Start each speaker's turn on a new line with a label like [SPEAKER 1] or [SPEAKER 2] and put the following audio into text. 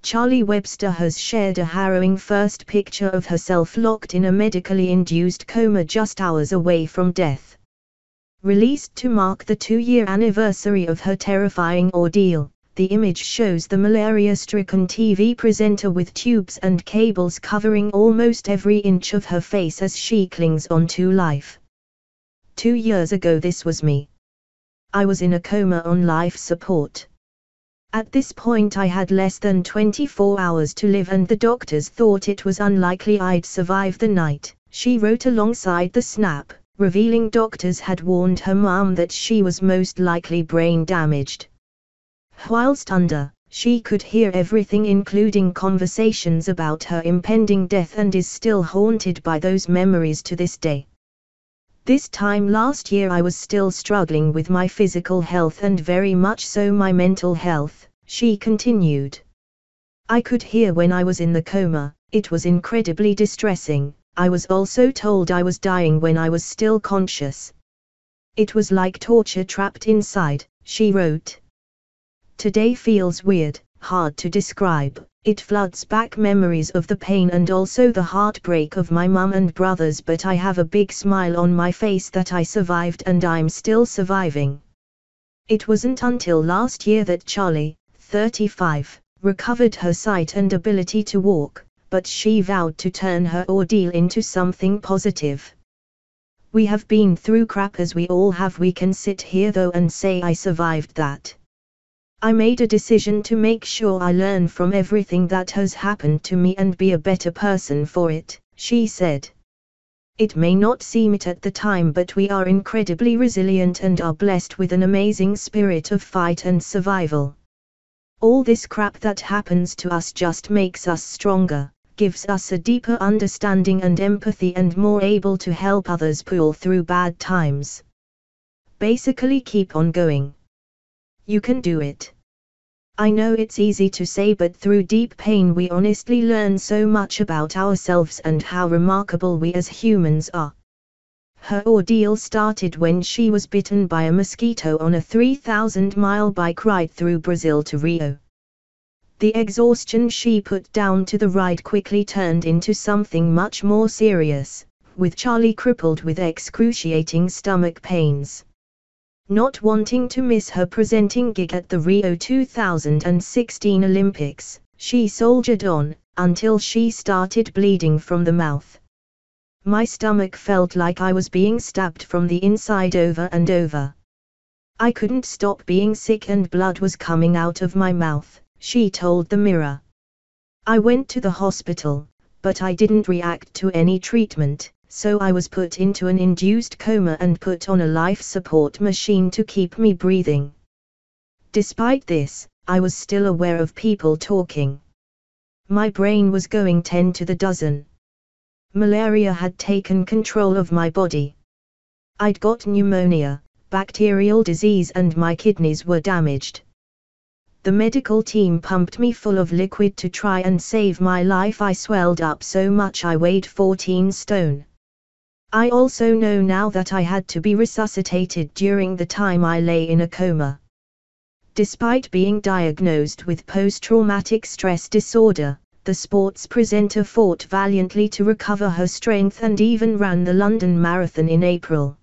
[SPEAKER 1] Charlie Webster has shared a harrowing first picture of herself locked in a medically induced coma just hours away from death. Released to mark the 2-year anniversary of her terrifying ordeal, the image shows the malaria-stricken TV presenter with tubes and cables covering almost every inch of her face as she clings on to life. 2 years ago this was me. I was in a coma on life support. At this point I had less than 24 hours to live and the doctors thought it was unlikely I'd survive the night, she wrote alongside the snap, revealing doctors had warned her mom that she was most likely brain damaged. Whilst under, she could hear everything including conversations about her impending death and is still haunted by those memories to this day. This time last year I was still struggling with my physical health and very much so my mental health, she continued. I could hear when I was in the coma, it was incredibly distressing. I was also told I was dying when I was still conscious. It was like torture trapped inside, she wrote. Today feels weird, hard to describe. It floods back memories of the pain and also the heartbreak of my mum and brothers, but I have a big smile on my face that I survived and I'm still surviving. It wasn't until last year that Charlie, 35, recovered her sight and ability to walk, but she vowed to turn her ordeal into something positive. We have been through crap as we all have. We can sit here though and say I survived that. I made a decision to make sure I learn from everything that has happened to me and be a better person for it, she said. It may not seem it at the time, but we are incredibly resilient and are blessed with an amazing spirit of fight and survival. All this crap that happens to us just makes us stronger, gives us a deeper understanding and empathy and more able to help others pull through bad times. Basically keep on going. You can do it. I know it's easy to say, but through deep pain we honestly learn so much about ourselves and how remarkable we as humans are. Her ordeal started when she was bitten by a mosquito on a 3,000-mile bike ride through Brazil to Rio. The exhaustion she put down to the ride quickly turned into something much more serious, with Charlie crippled with excruciating stomach pains. Not wanting to miss her presenting gig at the Rio 2016 Olympics, she soldiered on, until she started bleeding from the mouth. My stomach felt like I was being stabbed from the inside over and over. I couldn't stop being sick and blood was coming out of my mouth, she told the Mirror. I went to the hospital, but I didn't react to any treatment. So I was put into an induced coma and put on a life support machine to keep me breathing. Despite this, I was still aware of people talking. My brain was going 10 to the dozen. Malaria had taken control of my body. I'd got pneumonia, bacterial disease, and my kidneys were damaged. The medical team pumped me full of liquid to try and save my life. I swelled up so much I weighed 14 stone. I also know now that I had to be resuscitated during the time I lay in a coma. Despite being diagnosed with post-traumatic stress disorder, the sports presenter fought valiantly to recover her strength and even ran the London Marathon in April.